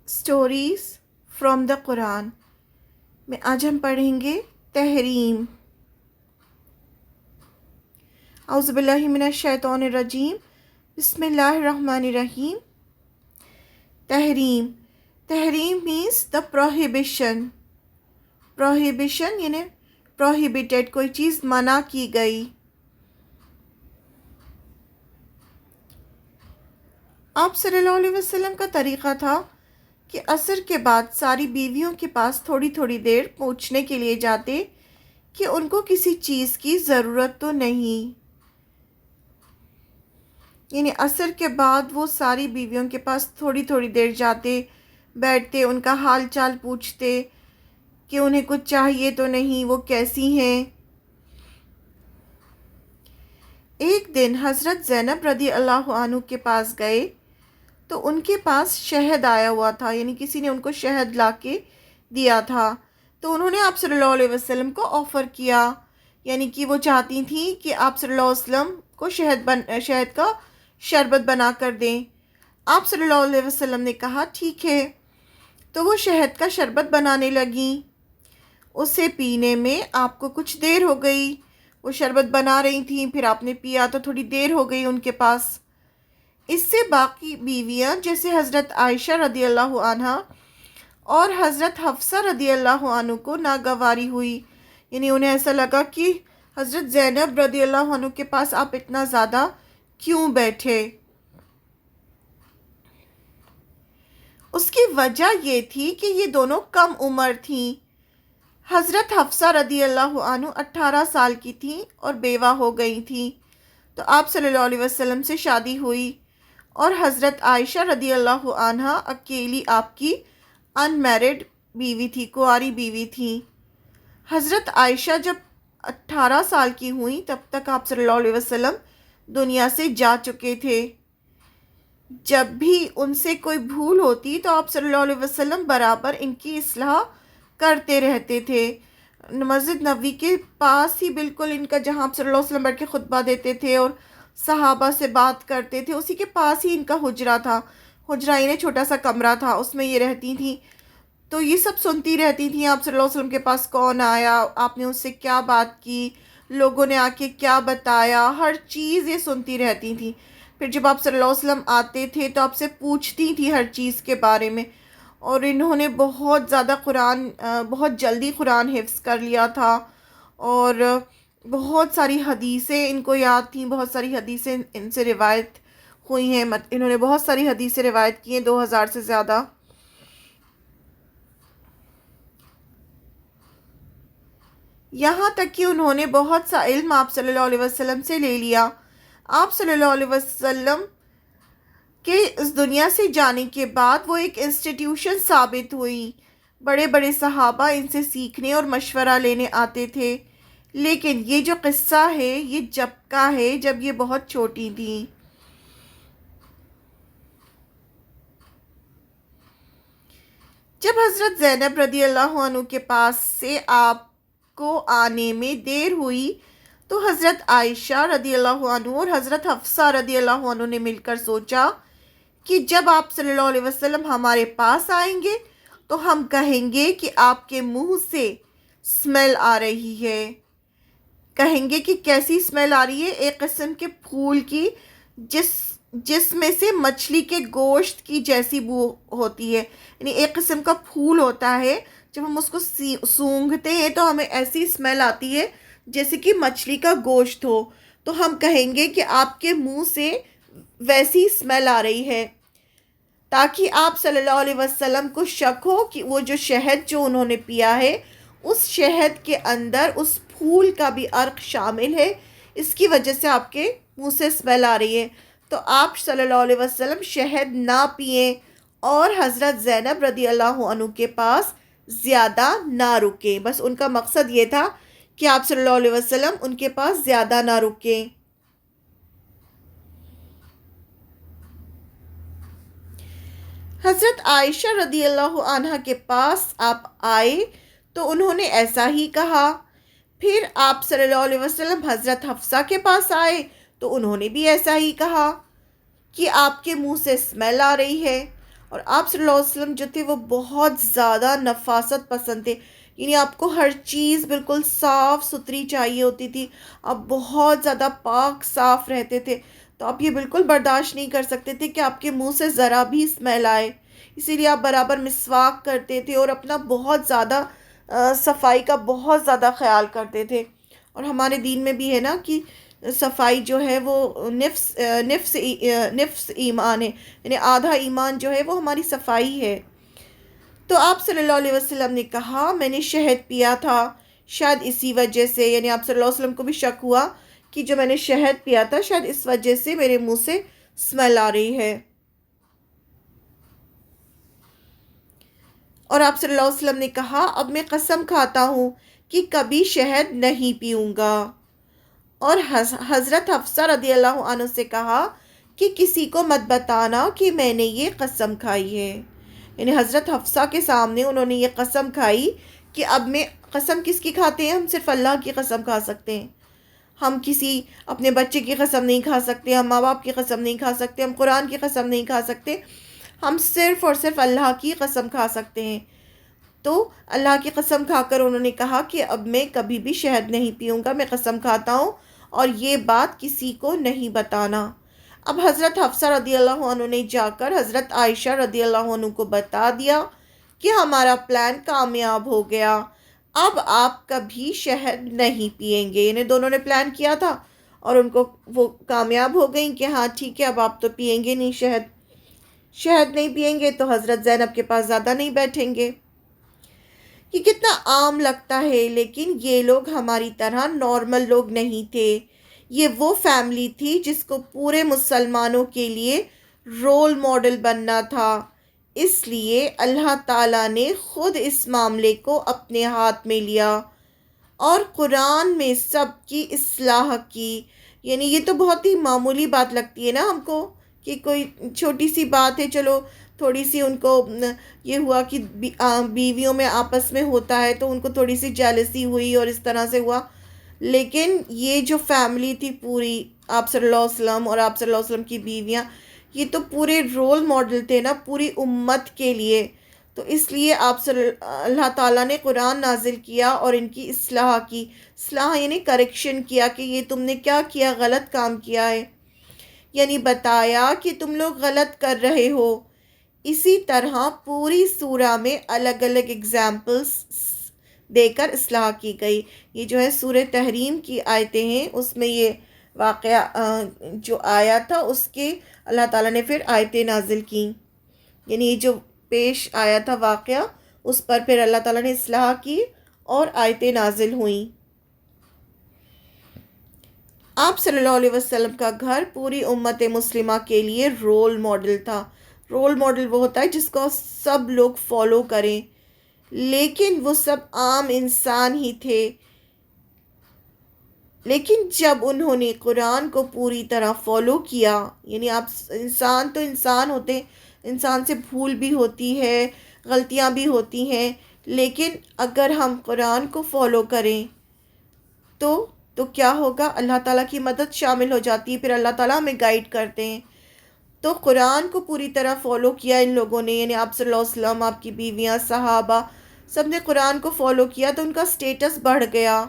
Stories from the قرآن میں آج ہم پڑھیں گے تحریم۔ اعوذ باللہ من الشیطان الرجیم، بسم اللہ الرحمن الرحیم۔ تحریم، تحریم مینس دا پروہیبیشن۔ پروہیبیشن یعنی پروہیبیٹڈ، کوئی چیز منع کی گئی۔ آپ صلی اللہ علیہ وسلم کا طریقہ تھا کہ عصر کے بعد ساری بیویوں کے پاس تھوڑی تھوڑی دیر پوچھنے کے لیے جاتے کہ ان کو کسی چیز کی ضرورت تو نہیں۔ یعنی عصر کے بعد وہ ساری بیویوں کے پاس تھوڑی تھوڑی دیر جاتے، بیٹھتے، ان کا حال چال پوچھتے کہ انہیں کچھ چاہیے تو نہیں، وہ کیسی ہیں۔ ایک دن حضرت زینب رضی اللہ عنہ کے پاس گئے تو ان کے پاس شہد آیا ہوا تھا، یعنی کسی نے ان کو شہد لا کے دیا تھا۔ تو انہوں نے آپ صلی اللہ علیہ وسلم کو آفر کیا، یعنی کہ وہ چاہتی تھیں کہ آپ صلی اللہ علیہ وسلم کو شہد کا شربت بنا کر دیں۔ آپ صلی اللہ علیہ وسلم نے کہا ٹھیک ہے، تو وہ شہد کا شربت بنانے لگیں۔ اسے پینے میں آپ کو کچھ دیر ہو گئی، وہ شربت بنا رہی تھیں، پھر آپ نے پیا تو تھوڑی دیر ہو گئی ان کے پاس۔ اس سے باقی بیویاں جیسے حضرت عائشہ رضی اللہ عنہ اور حضرت حفصہ رضی اللہ عنہ کو ناگواری ہوئی، یعنی انہیں ایسا لگا کہ حضرت زینب رضی اللہ عنہ کے پاس آپ اتنا زیادہ کیوں بیٹھے۔ اس کی وجہ یہ تھی کہ یہ دونوں کم عمر تھیں۔ حضرت حفصہ رضی اللہ عنہ 18 سال کی تھیں اور بیوہ ہو گئی تھیں، تو آپ صلی اللہ علیہ وسلم سے شادی ہوئی، اور حضرت عائشہ رضی اللہ عنہ اکیلی آپ کی ان میرڈ بیوی تھی، کنواری بیوی تھیں۔ حضرت عائشہ جب 18 سال کی ہوئیں تب تک آپ صلی اللہ علیہ وسلم دنیا سے جا چکے تھے۔ جب بھی ان سے کوئی بھول ہوتی تو آپ صلی اللہ علیہ وسلم برابر ان کی اصلاح کرتے رہتے تھے۔ مسجد نبوی کے پاس ہی بالکل ان کا، جہاں آپ صلی اللہ علیہ وسلم بیٹھ کے خطبہ دیتے تھے اور صحابہ سے بات کرتے تھے، اسی کے پاس ہی ان کا حجرہ تھا۔ حجرہ انہیں چھوٹا سا کمرہ تھا، اس میں یہ رہتی تھیں، تو یہ سب سنتی رہتی تھیں آپ صلی اللہ علیہ وسلم کے پاس کون آیا، آپ نے اس سے کیا بات کی، لوگوں نے آ کے کیا بتایا، ہر چیز یہ سنتی رہتی تھیں۔ پھر جب آپ صلی اللہ علیہ وسلم آتے تھے تو آپ سے پوچھتی تھیں ہر چیز کے بارے میں، اور انہوں نے بہت زیادہ بہت جلدی قرآن حفظ کر لیا تھا، اور بہت ساری حدیثیں ان کو یاد تھیں، بہت ساری حدیثیں ان سے روایت ہوئی ہیں، انہوں نے بہت ساری حدیثیں روایت کی ہیں، 2000 سے زیادہ۔ یہاں تک کہ انہوں نے بہت سا علم آپ صلی اللہ علیہ وسلم سے لے لیا۔ آپ صلی اللہ علیہ وسلم کے اس دنیا سے جانے کے بعد وہ ایک انسٹیٹیوشن ثابت ہوئی، بڑے بڑے صحابہ ان سے سیکھنے اور مشورہ لینے آتے تھے۔ لیکن یہ جو قصہ ہے یہ جب کا ہے جب یہ بہت چھوٹی تھیں۔ جب حضرت زینب رضی اللہ عنہ کے پاس سے آپ کو آنے میں دیر ہوئی تو حضرت عائشہ رضی اللہ عنہ اور حضرت حفصہ رضی اللہ عنہ نے مل کر سوچا کہ جب آپ صلی اللہ علیہ وسلم ہمارے پاس آئیں گے تو ہم کہیں گے کہ آپ کے منہ سے اسمیل آ رہی ہے۔ کہیں گے کہ کیسی اسمیل آ رہی ہے؟ ایک قسم کے پھول کی، جس میں سے مچھلی کے گوشت کی جیسی بو ہوتی ہے، یعنی ایک قسم کا پھول ہوتا ہے، جب ہم اس کو سونگھتے ہیں تو ہمیں ایسی اسمیل آتی ہے جیسے کہ مچھلی کا گوشت ہو، تو ہم کہیں گے کہ آپ کے منہ سے ویسی اسمیل آ رہی ہے، تاکہ آپ صلی اللہ علیہ وسلم کو شک ہو کہ وہ جو شہد جو انہوں نے پیا ہے اس شہد کے اندر اس پھول کا بھی عرق شامل ہے، اس کی وجہ سے آپ کے منہ سے اسمیل آ رہی ہے۔ تو آپ صلی اللہ علیہ وسلم شہد نہ پئیں اور حضرت زینب رضی اللہ عنہ کے پاس زیادہ نہ رکیں۔ بس ان کا مقصد یہ تھا کہ آپ صلی اللہ علیہ وسلم ان کے پاس زیادہ نہ رکیں۔ حضرت عائشہ رضی اللہ عنہ کے پاس آپ آئے تو انہوں نے ایسا ہی کہا۔ پھر آپ صلی اللہ علیہ وسلم حضرت حفصہ کے پاس آئے تو انہوں نے بھی ایسا ہی کہا کہ آپ کے منہ سے اسمیل آ رہی ہے۔ اور آپ صلی اللہ علیہ وسلم جو تھے وہ بہت زیادہ نفاست پسند تھے، یعنی آپ کو ہر چیز بالکل صاف ستھری چاہیے ہوتی تھی، آپ بہت زیادہ پاک صاف رہتے تھے، تو آپ یہ بالکل برداشت نہیں کر سکتے تھے کہ آپ کے منہ سے ذرا بھی اسمیل آئے، اسی لیے آپ برابر مسواک کرتے تھے اور اپنا بہت زیادہ صفائی کا بہت زیادہ خیال کرتے تھے۔ اور ہمارے دین میں بھی ہے نا کہ صفائی جو ہے وہ نفس ایمان ہے، یعنی آدھا ایمان جو ہے وہ ہماری صفائی ہے۔ تو آپ صلی اللہ علیہ وسلم نے کہا میں نے شہد پیا تھا، شاید اسی وجہ سے، یعنی آپ صلی اللہ علیہ وسلم کو بھی شک ہوا کہ جو میں نے شہد پیا تھا شاید اس وجہ سے میرے منہ سے اسمیل آ رہی ہے۔ اور آپ صلی اللہ علیہ وسلم نے کہا اب میں قسم کھاتا ہوں کہ کبھی شہد نہیں پیوں گا۔ اور حضرت حفصہ رضی اللہ عنہ سے کہا کہ کسی کو مت بتانا کہ میں نے یہ قسم کھائی ہے، یعنی حضرت حفصہ کے سامنے انہوں نے یہ قسم کھائی کہ اب میں قسم کس کی کھاتے ہیں؟ ہم صرف اللہ کی قسم کھا سکتے ہیں، ہم کسی اپنے بچے کی قسم نہیں کھا سکتے، ہم ماں باپ کی قسم نہیں کھا سکتے، ہم قرآن کی قسم نہیں کھا سکتے، ہم صرف اور صرف اللہ کی قسم کھا سکتے ہیں۔ تو اللہ کی قسم کھا کر انہوں نے کہا کہ اب میں کبھی بھی شہد نہیں پیوں گا، میں قسم کھاتا ہوں اور یہ بات کسی کو نہیں بتانا۔ اب حضرت حفصہ رضی اللہ عنہ نے جا کر حضرت عائشہ رضی اللہ عنہ کو بتا دیا کہ ہمارا پلان کامیاب ہو گیا، اب آپ کبھی شہد نہیں پئیں گے، یعنی دونوں نے پلان کیا تھا اور ان کو وہ کامیاب ہو گئیں کہ ہاں ٹھیک ہے اب آپ تو پئیں گے نہیں شہد نہیں پئیں گے تو حضرت زینب کے پاس زیادہ نہیں بیٹھیں گے۔ یہ کتنا عام لگتا ہے لیکن یہ لوگ ہماری طرح نارمل لوگ نہیں تھے، یہ وہ فیملی تھی جس کو پورے مسلمانوں کے لیے رول ماڈل بننا تھا، اس لیے اللہ تعالیٰ نے خود اس معاملے کو اپنے ہاتھ میں لیا اور قرآن میں سب کی اصلاح کی۔ یعنی یہ تو بہت ہی معمولی بات لگتی ہے نا ہم کو کہ کوئی چھوٹی سی بات ہے، چلو تھوڑی سی ان کو یہ ہوا کہ بیویوں میں آپس میں ہوتا ہے تو ان کو تھوڑی سی جیلسی ہوئی اور اس طرح سے ہوا، لیکن یہ جو فیملی تھی پوری، آپ صلی اللہ علیہ وسلم اور آپ صلی اللہ علیہ وسلم کی بیویاں، یہ تو پورے رول ماڈل تھے نا پوری امت کے لیے، تو اس لیے اللہ تعالیٰ نے قرآن نازل کیا اور ان کی اصلاح کی، اصلاح یعنی کریکشن کیا کہ یہ تم نے کیا کیا، غلط کام کیا ہے، یعنی بتایا کہ تم لوگ غلط کر رہے ہو۔ اسی طرح پوری سورہ میں الگ الگ اگزامپلز دے کر اصلاح کی گئی۔ یہ جو ہے سورہ تحریم کی آیتیں ہیں، اس میں یہ واقعہ جو آیا تھا اس کے اللہ تعالیٰ نے پھر آیتیں نازل کیں، یعنی یہ جو پیش آیا تھا واقعہ اس پر پھر اللہ تعالیٰ نے اصلاح کی اور آیتیں نازل ہوئیں۔ آپ صلی اللہ علیہ وسلم کا گھر پوری امت مسلمہ کے لیے رول ماڈل تھا۔ رول ماڈل وہ ہوتا ہے جس کو سب لوگ فالو کریں، لیکن وہ سب عام انسان ہی تھے، لیکن جب انہوں نے قرآن کو پوری طرح فالو کیا، یعنی آپ انسان تو انسان ہوتے ہیں، انسان سے بھول بھی ہوتی ہے، غلطیاں بھی ہوتی ہیں، لیکن اگر ہم قرآن کو فالو کریں تو کیا ہوگا؟ اللہ تعالیٰ کی مدد شامل ہو جاتی ہے، پھر اللہ تعالیٰ ہمیں گائیڈ کرتے ہیں۔ تو قرآن کو پوری طرح فالو کیا ان لوگوں نے، یعنی آپ صلی اللہ علیہ وسلم، آپ کی بیویاں، صحابہ، سب نے قرآن کو فالو کیا تو ان کا سٹیٹس بڑھ گیا۔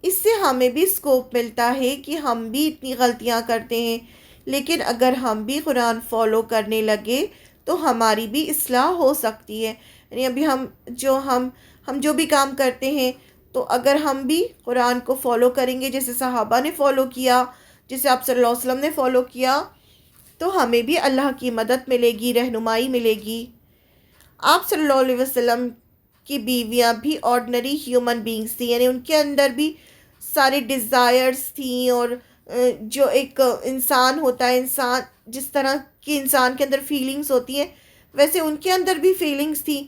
اس سے ہمیں بھی سکوپ ملتا ہے کہ ہم بھی اتنی غلطیاں کرتے ہیں، لیکن اگر ہم بھی قرآن فالو کرنے لگے تو ہماری بھی اصلاح ہو سکتی ہے، یعنی ابھی ہم جو بھی کام کرتے ہیں تو اگر ہم بھی قرآن کو فالو کریں گے جیسے صحابہ نے فالو کیا، جیسے آپ صلی اللہ علیہ وسلم نے فالو کیا، تو ہمیں بھی اللہ کی مدد ملے گی، رہنمائی ملے گی۔ آپ صلی اللہ علیہ وسلم کی بیویاں بھی آرڈنری ہیومن بینگز تھیں، یعنی ان کے اندر بھی ساری ڈیزائرز تھیں، اور جو ایک انسان ہوتا ہے، انسان جس طرح کی انسان کے اندر فیلنگز ہوتی ہیں ویسے ان کے اندر بھی فیلنگز تھیں،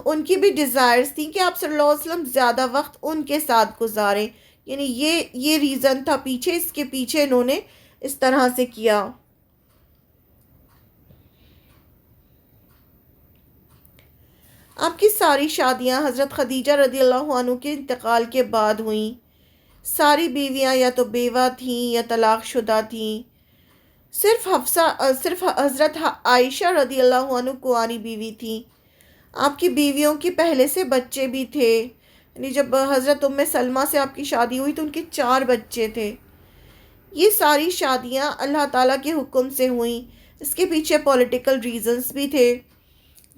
ان کی بھی ڈیزائرز تھیں کہ آپ صلی اللہ علیہ وسلم زیادہ وقت ان کے ساتھ گزاریں، یعنی یہ ریزن تھا پیچھے، اس کے پیچھے انہوں نے اس طرح سے کیا۔ آپ کی ساری شادیاں حضرت خدیجہ رضی اللہ عنہ کے انتقال کے بعد ہوئیں، ساری بیویاں یا تو بیوہ تھیں یا طلاق شدہ تھیں، صرف حضرت عائشہ رضی اللہ عنہ کنواری بیوی تھی. آپ کی بیویوں کی پہلے سے بچے بھی تھے. یعنی جب حضرت سلمہ سے آپ کی شادی ہوئی تو ان کے 4 بچے تھے. یہ ساری شادیاں اللہ تعالیٰ کے حکم سے ہوئیں. اس کے پیچھے پولیٹیکل ریزنز بھی تھے.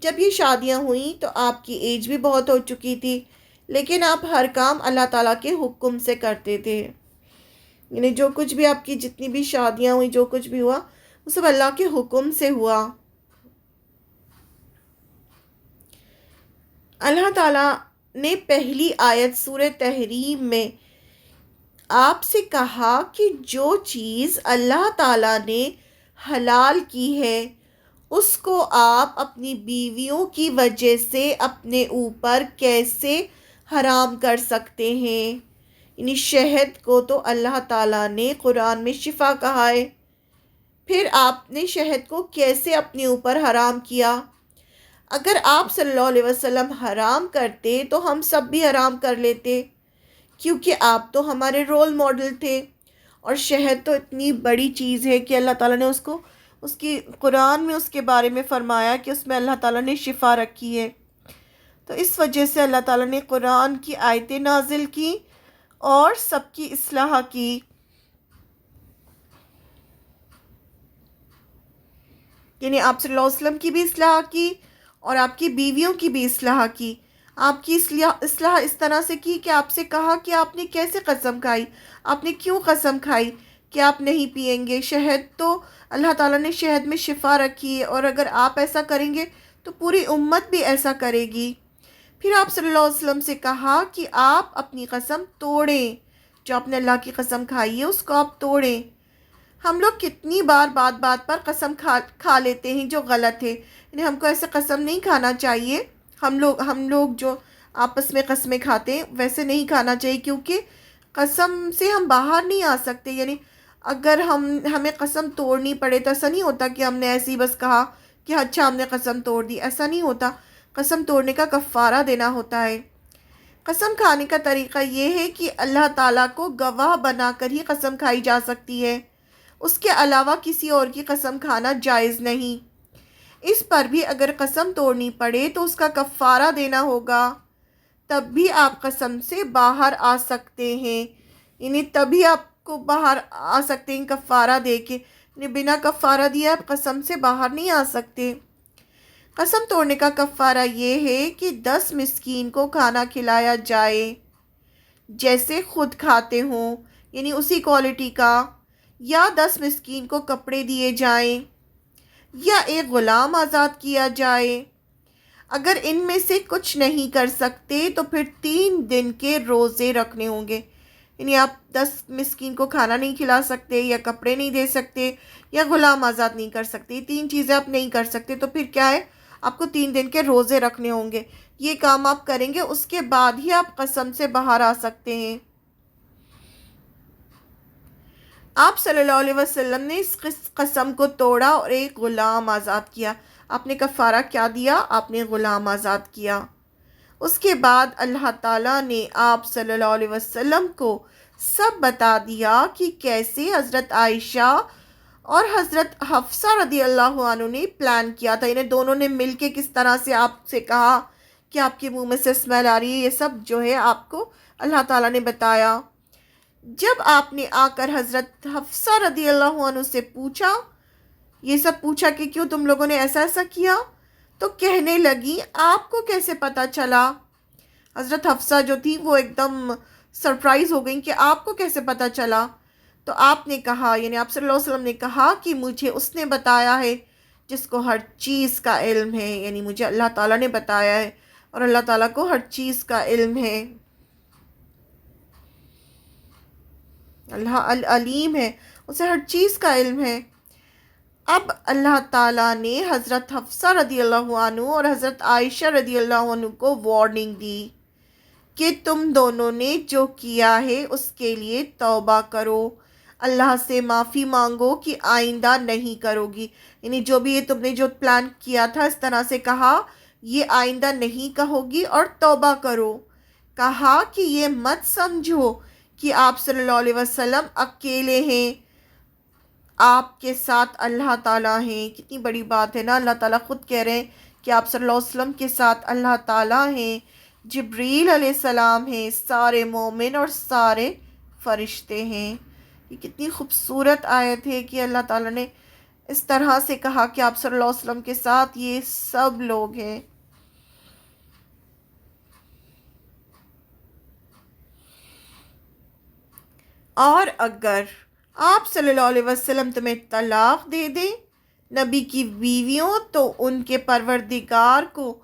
جب یہ شادیاں ہوئیں تو آپ کی ایج بھی بہت ہو چکی تھی، لیکن آپ ہر کام اللہ تعالیٰ کے حکم سے کرتے تھے. یعنی جو کچھ بھی آپ کی جتنی بھی شادیاں ہوئیں، جو کچھ بھی ہوا، وہ سب اللہ کے حکم سے ہوا. اللہ تعالیٰ نے پہلی آیت سورہ تحریم میں آپ سے کہا کہ جو چیز اللہ تعالیٰ نے حلال کی ہے اس کو آپ اپنی بیویوں کی وجہ سے اپنے اوپر کیسے حرام کر سکتے ہیں. یعنی شہد کو تو اللہ تعالیٰ نے قرآن میں شفا کہا ہے، پھر آپ نے شہد کو کیسے اپنے اوپر حرام کیا؟ اگر آپ صلی اللہ علیہ وسلم حرام کرتے تو ہم سب بھی حرام کر لیتے، کیونکہ آپ تو ہمارے رول ماڈل تھے. اور شہد تو اتنی بڑی چیز ہے کہ اللہ تعالیٰ نے اس کی قرآن میں اس کے بارے میں فرمایا کہ اس میں اللہ تعالیٰ نے شفا رکھی ہے. تو اس وجہ سے اللہ تعالیٰ نے قرآن کی آیتیں نازل کی اور سب کی اصلاح کی. یعنی آپ صلی اللہ علیہ وسلم کی بھی اصلاح کی اور آپ کی بیویوں کی بھی اصلاح کی. آپ کی اصلاح اس طرح سے کی کہ آپ سے کہا کہ آپ نے کیسے قسم کھائی، آپ نے کیوں قسم کھائی کہ آپ نہیں پئیں گے. شہد تو اللہ تعالیٰ نے شہد میں شفا رکھی ہے، اور اگر آپ ایسا کریں گے تو پوری امت بھی ایسا کرے گی. پھر آپ صلی اللہ علیہ وسلم سے کہا کہ آپ اپنی قسم توڑیں، جو آپ نے اللہ کی قسم کھائی ہے اس کو آپ توڑیں. ہم لوگ کتنی بار بات بات پر قسم کھا لیتے ہیں جو غلط ہے. یعنی ہم کو ایسے قسم نہیں کھانا چاہیے. ہم لوگ جو آپس میں قسمیں کھاتے ہیں ویسے نہیں کھانا چاہیے، کیونکہ قسم سے ہم باہر نہیں آ سکتے. یعنی اگر ہمیں قسم توڑنی پڑے تو ایسا نہیں ہوتا کہ ہم نے ایسے ہی بس کہا کہ اچھا ہم نے قسم توڑ دی، ایسا نہیں ہوتا. قسم توڑنے کا کفارہ دینا ہوتا ہے. قسم کھانے کا طریقہ یہ ہے کہ اللہ تعالیٰ کو گواہ بنا کر ہی قسم کھائی جا سکتی ہے، اس کے علاوہ کسی اور کی قسم کھانا جائز نہیں. اس پر بھی اگر قسم توڑنی پڑے تو اس کا کفارہ دینا ہوگا، تب بھی آپ قسم سے باہر آ سکتے ہیں. یعنی تبھی آپ کو باہر آ سکتے ہیں کفارہ دے کے. یعنی بنا کفارہ دیے آپ قسم سے باہر نہیں آ سکتے. قسم توڑنے کا کفارہ یہ ہے کہ 10 مسکین کو کھانا کھلایا جائے جیسے خود کھاتے ہوں، یعنی اسی کوالٹی کا، یا 10 مسکین کو کپڑے دیے جائیں، یا ایک غلام آزاد کیا جائے. اگر ان میں سے کچھ نہیں کر سکتے تو پھر 3 دن کے روزے رکھنے ہوں گے. یعنی آپ 10 مسکین کو کھانا نہیں کھلا سکتے، یا کپڑے نہیں دے سکتے، یا غلام آزاد نہیں کر سکتے. یہ 3 چیزیں آپ نہیں کر سکتے تو پھر کیا ہے، آپ کو 3 دن کے روزے رکھنے ہوں گے. یہ کام آپ کریں گے، اس کے بعد ہی آپ قسم سے باہر آ سکتے ہیں. آپ صلی اللہ علیہ وسلم نے اس قسم کو توڑا اور ایک غلام آزاد کیا. آپ نے کفارہ کیا دیا؟ آپ نے غلام آزاد کیا. اس کے بعد اللہ تعالیٰ نے آپ صلی اللہ علیہ وسلم کو سب بتا دیا کہ کیسے حضرت عائشہ اور حضرت حفصہ رضی اللہ عنہ نے پلان کیا تھا. انہیں دونوں نے مل کے کس طرح سے آپ سے کہا کہ آپ کے منہ میں سے اسمیل آ رہی ہے. یہ سب جو ہے آپ کو اللہ تعالیٰ نے بتایا. جب آپ نے آ کر حضرت حفصہ رضی اللہ عنہ سے یہ سب پوچھا کہ کیوں تم لوگوں نے ایسا کیا، تو کہنے لگی آپ کو کیسے پتہ چلا. حضرت حفصہ جو تھی وہ ایک دم سرپرائز ہو گئیں کہ آپ کو کیسے پتہ چلا. تو آپ نے کہا، یعنی آپ صلی اللہ علیہ وسلم نے کہا کہ مجھے اس نے بتایا ہے جس کو ہر چیز کا علم ہے. یعنی مجھے اللہ تعالیٰ نے بتایا ہے، اور اللہ تعالیٰ کو ہر چیز کا علم ہے. اللہ العلیم ہے، اسے ہر چیز کا علم ہے. اب اللہ تعالیٰ نے حضرت حفصہ رضی اللہ عنہ اور حضرت عائشہ رضی اللہ عنہ کو وارننگ دی کہ تم دونوں نے جو کیا ہے اس کے لیے توبہ کرو، اللہ سے معافی مانگو کہ آئندہ نہیں کرو گی. یعنی جو بھی یہ تم نے جو پلان کیا تھا اس طرح سے کہا یہ آئندہ نہیں کہو گی اور توبہ کرو. کہا کہ یہ مت سمجھو کہ آپ صلی اللہ علیہ وسلم اکیلے ہیں، آپ کے ساتھ اللہ تعالیٰ ہیں. کتنی بڑی بات ہے نا. اللہ تعالیٰ خود کہہ رہے ہیں کہ آپ صلی اللہ علیہ وسلم کے ساتھ اللہ تعالیٰ ہیں، جبریل علیہ السلام ہیں، سارے مومن اور سارے فرشتے ہیں. یہ کتنی خوبصورت آیت ہے کہ اللہ تعالیٰ نے اس طرح سے کہا کہ آپ صلی اللہ علیہ وسلم کے ساتھ یہ سب لوگ ہیں. اور اگر آپ صلی اللہ علیہ وسلم تمہیں طلاق دے دیں نبی کی بیویوں، تو ان کے پروردگار کو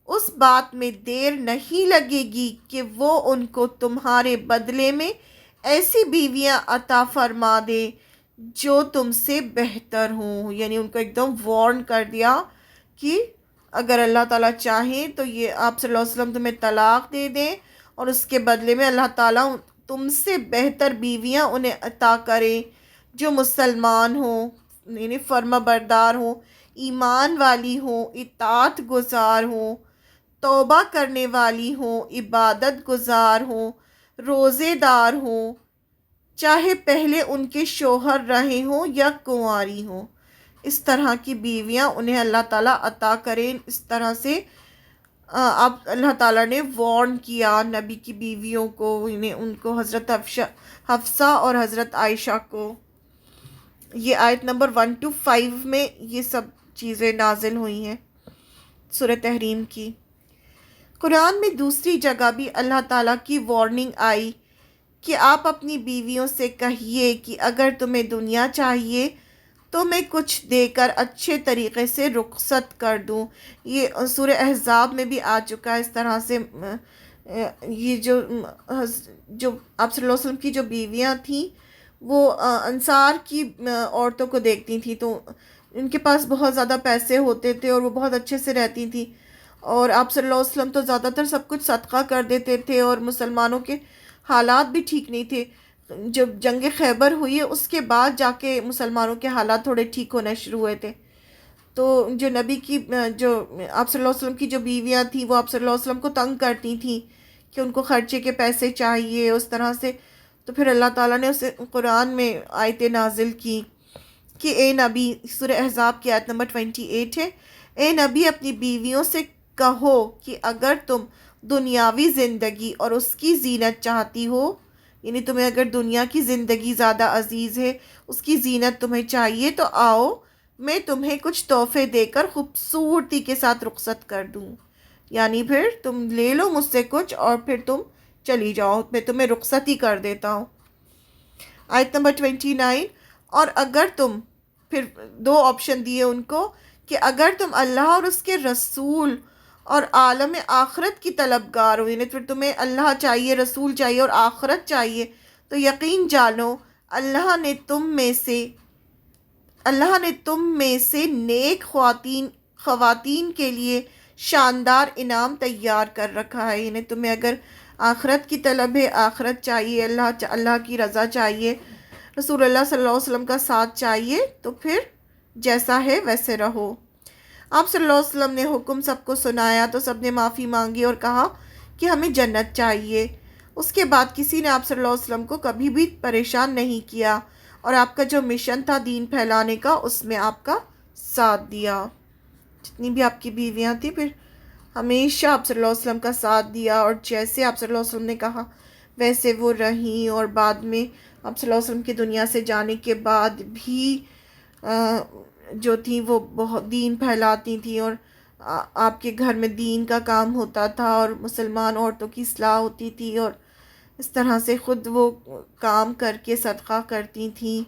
اس بات میں دیر نہیں لگے گی کہ وہ ان کو تمہارے بدلے میں ایسی بیویاں عطا فرما دے جو تم سے بہتر ہوں. یعنی ان کو ایک دم وارن کر دیا کہ اگر اللہ تعالیٰ چاہیں تو یہ آپ صلی اللہ علیہ وسلم تمہیں طلاق دے دیں اور اس کے بدلے میں اللہ تعالیٰ تم سے بہتر بیویاں انہیں عطا کریں جو مسلمان ہوں، یعنی فرما بردار ہوں، ایمان والی ہوں، اطاعت گزار ہوں، توبہ کرنے والی ہوں، عبادت گزار ہوں، روزے دار ہوں، چاہے پہلے ان کے شوہر رہے ہوں یا کنواری ہوں. اس طرح کی بیویاں انہیں اللہ تعالیٰ عطا کریں. اس طرح سے اب اللہ تعالیٰ نے وارن کیا نبی کی بیویوں کو، انہیں ان کو حضرت حفصہ اور حضرت عائشہ کو. یہ آیت نمبر 1 to 5 میں یہ سب چیزیں نازل ہوئی ہیں سورہ تحریم کی. قرآن میں دوسری جگہ بھی اللہ تعالیٰ کی وارننگ آئی کہ آپ اپنی بیویوں سے کہیے کہ اگر تمہیں دنیا چاہیے تو میں کچھ دے کر اچھے طریقے سے رخصت کر دوں. یہ سورہ احزاب میں بھی آ چکا ہے اس طرح سے. یہ جو آپ صلی اللہ علیہ وسلم کی جو بیویاں تھیں وہ انصار کی عورتوں کو دیکھتی تھیں، تو ان کے پاس بہت زیادہ پیسے ہوتے تھے اور وہ بہت اچھے سے رہتی تھیں، اور آپ صلی اللہ علیہ وسلم تو زیادہ تر سب کچھ صدقہ کر دیتے تھے، اور مسلمانوں کے حالات بھی ٹھیک نہیں تھے. جب جنگ خیبر ہوئی ہے اس کے بعد جا کے مسلمانوں کے حالات تھوڑے ٹھیک ہونا شروع ہوئے تھے. تو جو نبی کی جو آپ صلی اللہ علیہ وسلم کی جو بیویاں تھیں وہ آپ صلی اللہ علیہ وسلم کو تنگ کرتی تھیں کہ ان کو خرچے کے پیسے چاہیے اس طرح سے. تو پھر اللہ تعالیٰ نے اسے قرآن میں آیتیں نازل کی کہ اے نبی، سورہ احزاب کی آیت نمبر 28 ہے، اے نبی اپنی بیویوں سے کہو کہ اگر تم دنیاوی زندگی اور اس کی زینت چاہتی ہو، یعنی تمہیں اگر دنیا کی زندگی زیادہ عزیز ہے، اس کی زینت تمہیں چاہیے، تو آؤ میں تمہیں کچھ تحفے دے کر خوبصورتی کے ساتھ رخصت کر دوں. یعنی پھر تم لے لو مجھ سے کچھ اور پھر تم چلی جاؤ، میں تمہیں رخصت ہی کر دیتا ہوں. آیت نمبر 29. اور اگر تم، پھر دو آپشن دیے ان کو کہ اگر تم اللہ اور اس کے رسول اور عالم آخرت کی طلبگار ہو، یعنی پھر تمہیں اللہ چاہیے، رسول چاہیے اور آخرت چاہیے، تو یقین جانو اللہ نے تم میں سے نیک خواتین کے لیے شاندار انعام تیار کر رکھا ہے. یعنی تمہیں اگر آخرت کی طلب ہے، آخرت چاہیے، اللہ کی رضا چاہیے، رسول اللہ صلی اللہ علیہ وسلم کا ساتھ چاہیے، تو پھر جیسا ہے ویسے رہو. آپ صلی اللہ علیہ وسلم نے حکم سب کو سنایا تو سب نے معافی مانگی اور کہا کہ ہمیں جنت چاہیے. اس کے بعد کسی نے آپ صلی اللہ علیہ وسلم کو کبھی بھی پریشان نہیں کیا، اور آپ کا جو مشن تھا دین پھیلانے کا اس میں آپ کا ساتھ دیا. جتنی بھی آپ کی بیویاں تھیں پھر ہمیشہ آپ صلی اللہ علیہ وسلم کا ساتھ دیا، اور جیسے آپ صلی اللہ علیہ وسلم نے کہا ویسے وہ رہیں. اور بعد میں آپ صلی اللہ علیہ وسلم کی دنیا سے جانے کے بعد بھی جو تھیں وہ بہت دین پھیلاتی تھیں، اور آپ کے گھر میں دین کا کام ہوتا تھا اور مسلمان عورتوں کی اصلاح ہوتی تھی، اور اس طرح سے خود وہ کام کر کے صدقہ کرتی تھیں.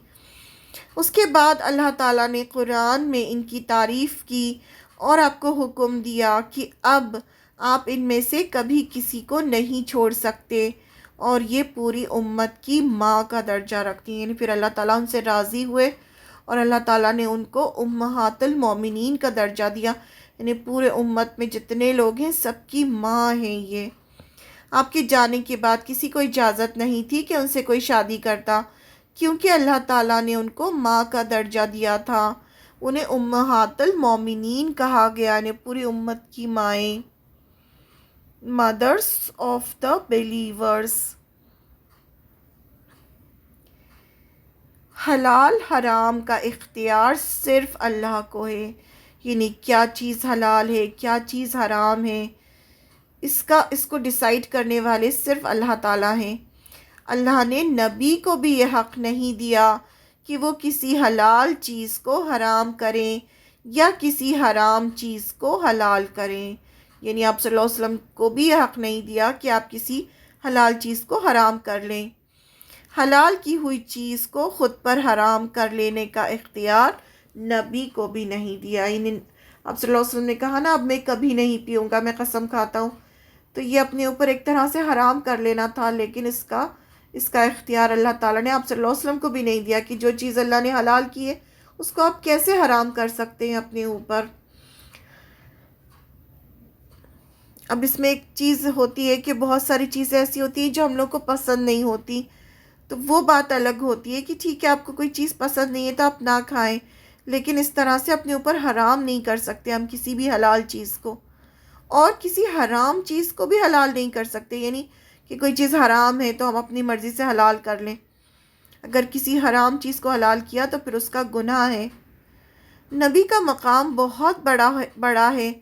اس کے بعد اللہ تعالیٰ نے قرآن میں ان کی تعریف کی اور آپ کو حکم دیا کہ اب آپ ان میں سے کبھی کسی کو نہیں چھوڑ سکتے، اور یہ پوری امت کی ماں کا درجہ رکھتی ہیں. یعنی پھر اللہ تعالیٰ ان سے راضی ہوئے اور اللہ تعالیٰ نے ان کو امہات المومنین کا درجہ دیا. یعنی پورے امت میں جتنے لوگ ہیں سب کی ماں ہیں یہ. آپ کے جانے کے بعد کسی کو اجازت نہیں تھی کہ ان سے کوئی شادی کرتا، کیونکہ اللہ تعالیٰ نے ان کو ماں کا درجہ دیا تھا. انہیں امہات المومنین کہا گیا، یعنی پوری امت کی مائیں، مدرس آف دا بلیورز. حلال حرام کا اختیار صرف اللہ کو ہے، یعنی کیا چیز حلال ہے کیا چیز حرام ہے، اس کو ڈیسائیڈ کرنے والے صرف اللہ تعالیٰ ہیں۔ اللہ نے نبی کو بھی یہ حق نہیں دیا کہ وہ کسی حلال چیز کو حرام کریں یا کسی حرام چیز کو حلال کریں، یعنی آپ صلی اللہ علیہ وسلم کو بھی یہ حق نہیں دیا کہ آپ کسی حلال چیز کو حرام کر لیں۔ حلال کی ہوئی چیز کو خود پر حرام کر لینے کا اختیار نبی کو بھی نہیں دیا، یعنی آپ صلی اللہ علیہ وسلم نے کہا نا اب میں کبھی نہیں پیوں گا، میں قسم کھاتا ہوں، تو یہ اپنے اوپر ایک طرح سے حرام کر لینا تھا، لیکن اس کا اختیار اللہ تعالیٰ نے آپ صلی اللہ علیہ وسلم کو بھی نہیں دیا کہ جو چیز اللہ نے حلال کی ہے اس کو آپ کیسے حرام کر سکتے ہیں اپنے اوپر۔ اب اس میں ایک چیز ہوتی ہے کہ بہت ساری چیزیں ایسی ہوتی ہیں جو ہم لوگ کو پسند نہیں ہوتی، تو وہ بات الگ ہوتی ہے کہ ٹھیک ہے آپ کو کوئی چیز پسند نہیں ہے تو آپ نہ کھائیں، لیکن اس طرح سے اپنے اوپر حرام نہیں کر سکتے ہم کسی بھی حلال چیز کو، اور کسی حرام چیز کو بھی حلال نہیں کر سکتے، یعنی کہ کوئی چیز حرام ہے تو ہم اپنی مرضی سے حلال کر لیں، اگر کسی حرام چیز کو حلال کیا تو پھر اس کا گناہ ہے۔ نبی کا مقام بہت بڑا ہے،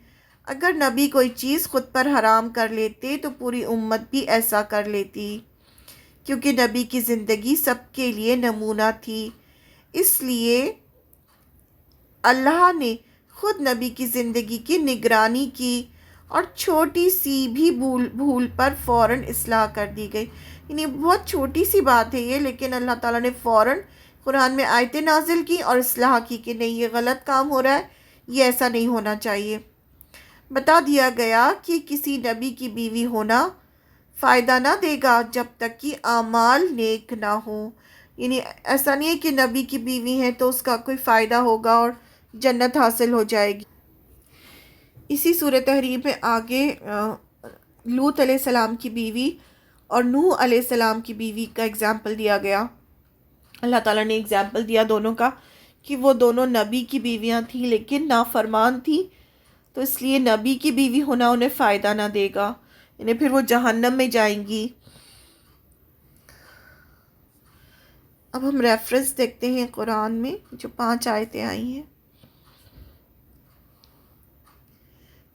اگر نبی کوئی چیز خود پر حرام کر لیتے تو پوری امت بھی ایسا کر لیتی، کیونکہ نبی کی زندگی سب کے لیے نمونہ تھی، اس لیے اللہ نے خود نبی کی زندگی کی نگرانی کی اور چھوٹی سی بھی بھول پر فوراً اصلاح کر دی گئی، یعنی بہت چھوٹی سی بات ہے یہ، لیکن اللہ تعالیٰ نے فوراً قرآن میں آیتیں نازل کی اور اصلاح کی کہ نہیں یہ غلط کام ہو رہا ہے، یہ ایسا نہیں ہونا چاہیے۔ بتا دیا گیا کہ کسی نبی کی بیوی ہونا فائدہ نہ دے گا جب تک کہ اعمال نیک نہ ہوں، یعنی ایسا نہیں ہے کہ نبی کی بیوی ہے تو اس کا کوئی فائدہ ہوگا اور جنت حاصل ہو جائے گی۔ اسی سورہ تحریم میں آگے لوط علیہ السلام کی بیوی اور نوح علیہ السلام کی بیوی کا اگزامپل دیا گیا، اللہ تعالیٰ نے اگزامپل دیا دونوں کا کہ وہ دونوں نبی کی بیویاں تھیں لیکن نافرمان تھیں، تو اس لیے نبی کی بیوی ہونا انہیں فائدہ نہ دے گا، یعنی پھر وہ جہنم میں جائیں گی۔ اب ہم ریفرنس دیکھتے ہیں قرآن میں جو 5 آیتیں آئی ہیں۔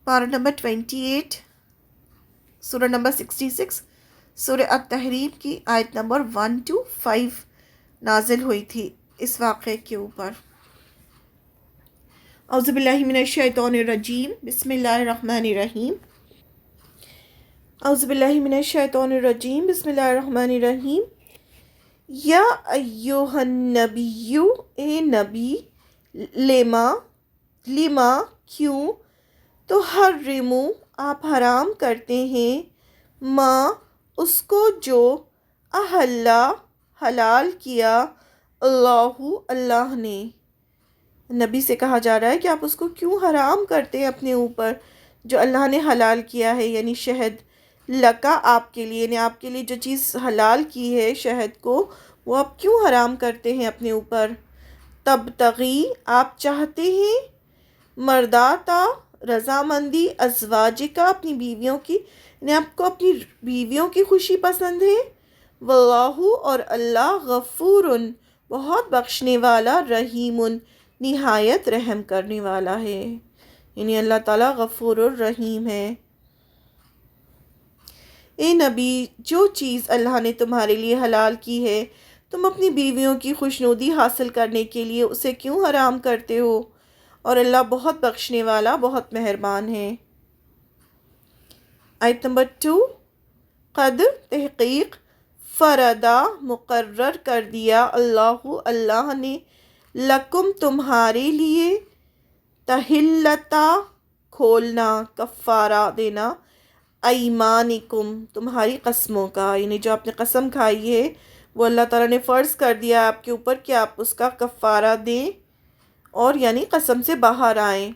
پارہ نمبر 28، سورہ نمبر 66، سورہ التحریم کی آیت نمبر 1 to 5 نازل ہوئی تھی اس واقعے کے اوپر۔ اعوذ باللہ من الشیطان الرجیم، بسم اللہ الرحمن الرحیم۔ اعوذ باللہ من الشیطان الرجیم، بسم اللہ الرحمن الرحیم۔ یا ایہا النبی، اے نبی، لما کیوں، تحرموا آپ حرام کرتے ہیں، ما اس کو جو حلال کیا اللہ نے۔ نبی سے کہا جا رہا ہے کہ آپ اس کو کیوں حرام کرتے ہیں اپنے اوپر جو اللہ نے حلال کیا ہے، یعنی شہد لکا آپ کے لیے، یعنی آپ کے لیے جو چیز حلال کی ہے شہد کو، وہ آپ کیوں حرام کرتے ہیں اپنے اوپر۔ تبتغی آپ چاہتے ہیں، مرداتا رضامندی، ازواجکا اپنی بیویوں کی، یعنی آپ کو اپنی بیویوں کی خوشی پسند ہے، واللہ اور اللہ غفور بہت بخشنے والا، رحیم نہایت رحم کرنے والا ہے، یعنی اللہ تعالیٰ غفور الرحیم ہے۔ اے نبی، جو چیز اللہ نے تمہارے لیے حلال کی ہے تم اپنی بیویوں کی خوشنودی حاصل کرنے کے لیے اسے کیوں حرام کرتے ہو، اور اللہ بہت بخشنے والا بہت مہربان ہے۔ آیت نمبر 2، قد تحقیق، فردا مقرر کر دیا، اللہ نے، لکم تمہارے لیے، تحلتا کھولنا، کفارہ دینا، ایمانکم تمہاری قسموں کا، یعنی جو آپ نے قسم کھائی ہے وہ اللہ تعالیٰ نے فرض کر دیا آپ کے اوپر کہ آپ اس کا کفارہ دیں اور یعنی قسم سے باہر آئیں۔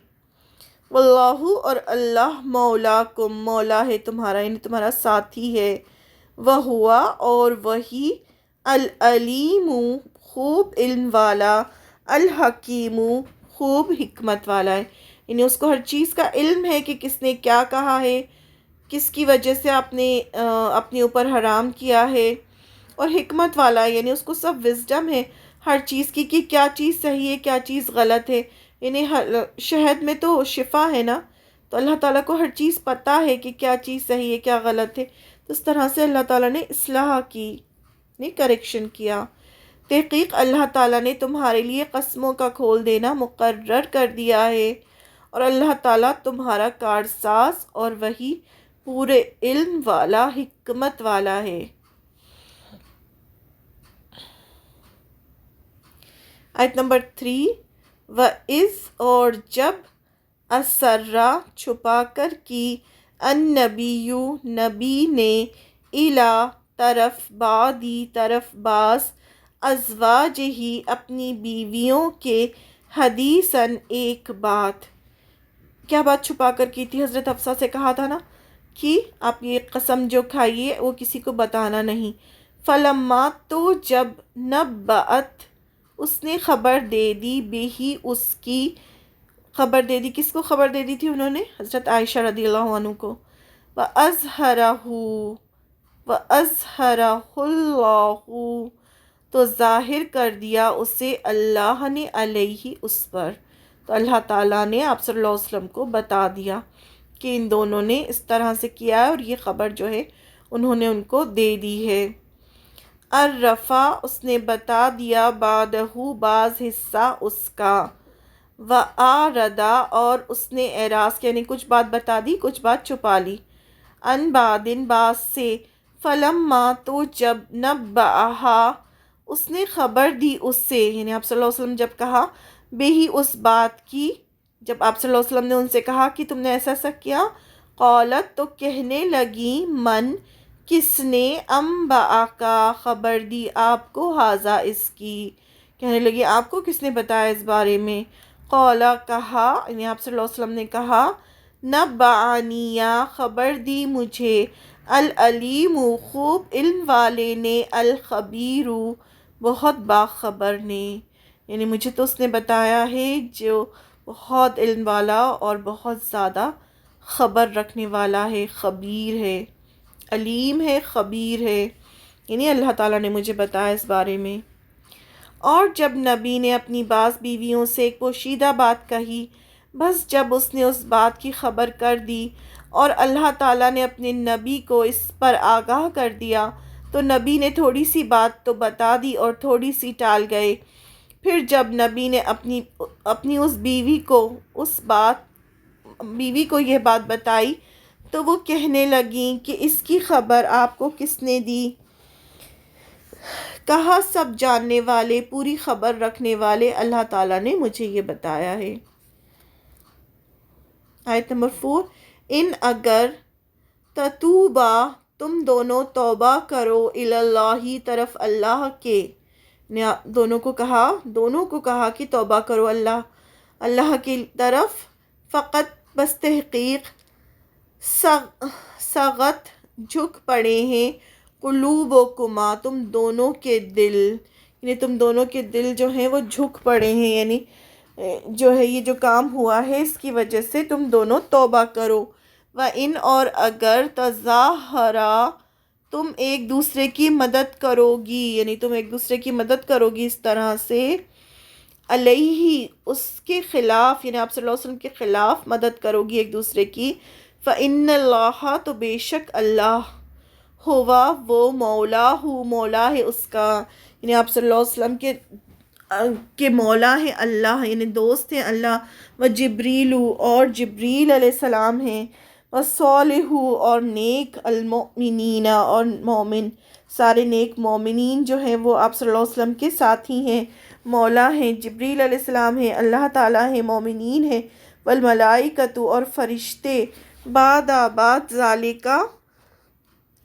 واللہ اور اللہ مولاکم مولا ہے تمہارا، یعنی تمہارا ساتھی ہے، وہوا اور وہی، العلیم خوب علم والا، الحکیم خوب حکمت والا ہے، یعنی اس کو ہر چیز کا علم ہے کہ کس نے کیا کہا ہے، کس کی وجہ سے آپ نے اپنے اوپر حرام کیا ہے، اور حکمت والا ہے، یعنی اس کو سب وزڈم ہے، ہر چیز کی کہ کیا چیز صحیح ہے کیا چیز غلط ہے. یعنی شہد میں تو شفا ہے نا، تو اللہ تعالیٰ کو ہر چیز پتہ ہے کہ کیا چیز صحیح ہے کیا غلط ہے. تو اس طرح سے اللہ تعالیٰ نے اصلاح کی، نے کریکشن کیا. تحقیق اللہ تعالیٰ نے تمہارے لیے قسموں کا کھول دینا مقرر کر دیا ہے، اور اللہ تعالیٰ تمہارا کارساز اور وہی پورے علم والا حکمت والا ہے. آیت نمبر 3. وَإِذْ اور جب اسرا چھپا کر کی النبی نبی نے الا طرف بعض ازواجہ اپنی بیویوں کے حدیثاً ایک بات. کیا بات چھپا کر کی تھی؟ حضرت حفصہ سے کہا تھا نا کہ آپ یہ قسم جو کھائیے وہ کسی کو بتانا نہیں. فلما تو جب نبأت اس نے خبر دے دی بہی اس کی، خبر دے دی کس کو خبر دے دی تھی انہوں نے؟ حضرت عائشہ رضی اللہ عنہ کو. وَأَظْهَرَهُ اللَّهُ تو ظاہر کر دیا اسے اللہ نے علیہ اس پر. تو اللہ تعالیٰ نے آپ صلی اللہ علیہ وسلم کو بتا دیا کہ ان دونوں نے اس طرح سے کیا ہے، اور یہ خبر جو ہے انہوں نے ان کو دے دی ہے. عرفا اس نے بتا دیا بعدہ بعض حصہ اس کا. وَأَعْرَضَ اور اس نے اعراض یعنی کچھ بات بتا دی کچھ بات چھپا لی. عن بعد بعض سے. فلما تو جب نبأہا اس نے خبر دی اس سے، یعنی آپ صلی اللہ علیہ وسلم جب کہا بہی اس بات کی، جب آپ صلی اللہ علیہ وسلم نے ان سے کہا کہ تم نے ایسا ایسا کیا، قالت تو کہنے لگی من کس نے انبأکا خبر دی آپ کو ھذا اس کی، کہنے لگی آپ کو کس نے بتایا اس بارے میں. قالا کہا، یعنی آپ صلی اللہ علیہ وسلم نے کہا نبعنی خبر دی مجھے العلیم خوب علم والے نے، الخبیر بہت باخبر نے. یعنی مجھے تو اس نے بتایا ہے جو بہت علم والا اور بہت زیادہ خبر رکھنے والا ہے، خبیر ہے، علیم ہے، خبیر ہے. یعنی اللہ تعالیٰ نے مجھے بتایا اس بارے میں. اور جب نبی نے اپنی بعض بیویوں سے ایک پوشیدہ بات کہی، بس جب اس نے اس بات کی خبر کر دی اور اللہ تعالیٰ نے اپنے نبی کو اس پر آگاہ کر دیا، تو نبی نے تھوڑی سی بات تو بتا دی اور تھوڑی سی ٹال گئے. پھر جب نبی نے اپنی اس بیوی کو یہ بات بتائی تو وہ کہنے لگیں کہ اس کی خبر آپ کو کس نے دی؟ کہا سب جاننے والے پوری خبر رکھنے والے اللہ تعالیٰ نے مجھے یہ بتایا ہے. آیت نمبر 4. ان اگر تتوبا تم دونوں توبہ کرو اللہ طرف اللہ کے، دونوں کو کہا کہ توبہ کرو اللہ کی طرف. فقط بس تحقیق سغت جھک پڑے ہیں قلوبکما تم دونوں کے دل، یعنی تم دونوں کے دل جو ہیں وہ جھک پڑے ہیں، یعنی جو ہے یہ جو کام ہوا ہے اس کی وجہ سے تم دونوں توبہ کرو. وَإِنْ اور اگر تظاہرا تم ایک دوسرے کی مدد کرو گی، یعنی تم ایک دوسرے کی مدد کرو گی اس طرح سے، علیہ اس کے خلاف، یعنی آپ صلی اللہ علیہ وسلم کے خلاف مدد کرو گی ایک دوسرے کی. فَإِنَّ اللَّهَ تو بے شک اللہ، ہوا وہ مولا ہے اس کا، یعنی آپ صلی اللہ علیہ وسلم کے مولا ہے اللہ، یعنی دوست ہیں اللہ. و جبریل اور جبریل علیہ السلام ہیں. و صالح اور نیک، المؤمنین اور مومن، سارے نیک مومنین جو ہیں وہ آپ صلی اللہ علیہ وسلم کے ساتھی ہیں، مولا ہیں. جبریل علیہ السلام ہیں، اللہ تعالیٰ ہیں، مومنین ہیں. والملائکۃ اور فرشتے، بعد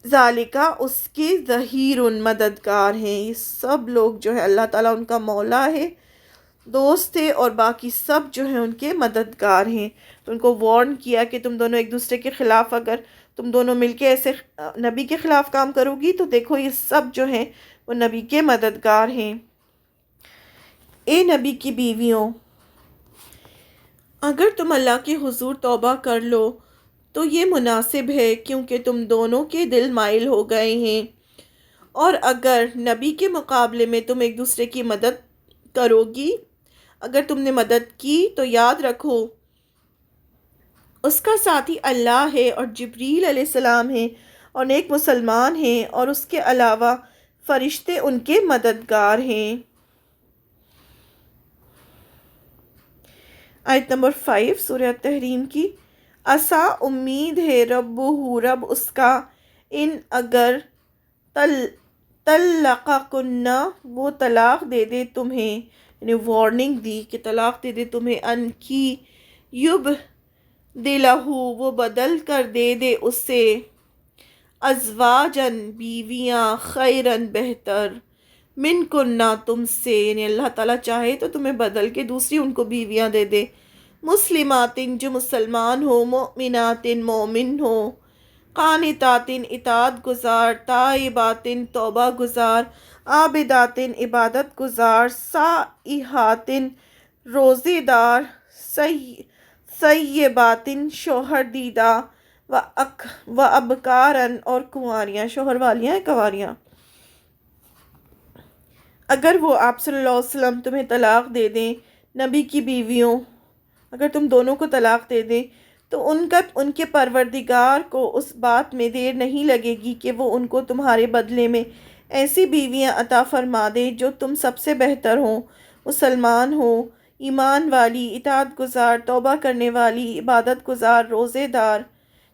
ذالکا اس کے ظہیر مددگار ہیں. یہ سب لوگ جو ہے اللہ تعالیٰ ان کا مولا ہے، دوست ہے، اور باقی سب جو ہیں ان کے مددگار ہیں. تو ان کو وارن کیا کہ تم دونوں ایک دوسرے کے خلاف، اگر تم دونوں مل کے ایسے نبی کے خلاف کام کرو گی تو دیکھو یہ سب جو ہیں وہ نبی کے مددگار ہیں. اے نبی کی بیویوں، اگر تم اللہ کے حضور توبہ کر لو تو یہ مناسب ہے، کیونکہ تم دونوں کے دل مائل ہو گئے ہیں. اور اگر نبی کے مقابلے میں تم ایک دوسرے کی مدد کرو گی، اگر تم نے مدد کی تو یاد رکھو اس کا ساتھی اللہ ہے اور جبریل علیہ السلام ہے اور نیک مسلمان ہیں، اور اس کے علاوہ فرشتے ان کے مددگار ہیں۔ آیت نمبر 5 سورہ تحریم کی۔ عسیٰ امید ہے رب اس کا، ان اگر طلقکن وہ طلاق دے دے تمہیں، یعنی وارننگ دی کہ طلاق دے دے تمہیں، ان کی یبدلہ وہ بدل کر دے دے اس سے، ازواجن بیویاں، خیرن بہتر، من کننا تم سے، یعنی اللہ تعالیٰ چاہے تو تمہیں بدل کے دوسری ان کو بیویاں دے دے، مسلماتن جو مسلمان ہو، مؤمناتن مومن ہو، قانتاتن اطاعت گزار، تائباتن توبہ گزار، عابداتن عبادت گزار، سائحاتن روزے دار، سیباتن شوہر دیدہ، و ابکارن اور کنواریاں، شوہر والیاں کنواریاں۔ اگر وہ آپ صلی اللہ علیہ وسلم تمہیں طلاق دے دیں، نبی کی بیویوں اگر تم دونوں کو طلاق دے دیں تو ان کے پروردگار کو اس بات میں دیر نہیں لگے گی کہ وہ ان کو تمہارے بدلے میں ایسی بیویاں عطا فرما دے جو تم سب سے بہتر ہوں، مسلمان ہوں، ایمان والی، اطاعت گزار، توبہ کرنے والی، عبادت گزار، روزے دار،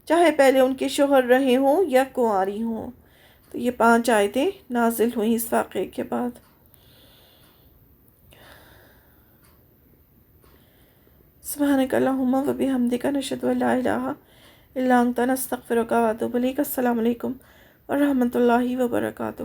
چاہے پہلے ان کے شوہر رہے ہوں یا کنواری ہوں۔ تو یہ 5 آیتیں نازل ہوئیں اس واقعے کے بعد۔ سبحانک اللہم و بحمدک، نشہد ان لا الہ الا انت، نستغفرک و نتوب الیک۔ السلام علیکم ورحمۃ اللہ وبرکاتہ۔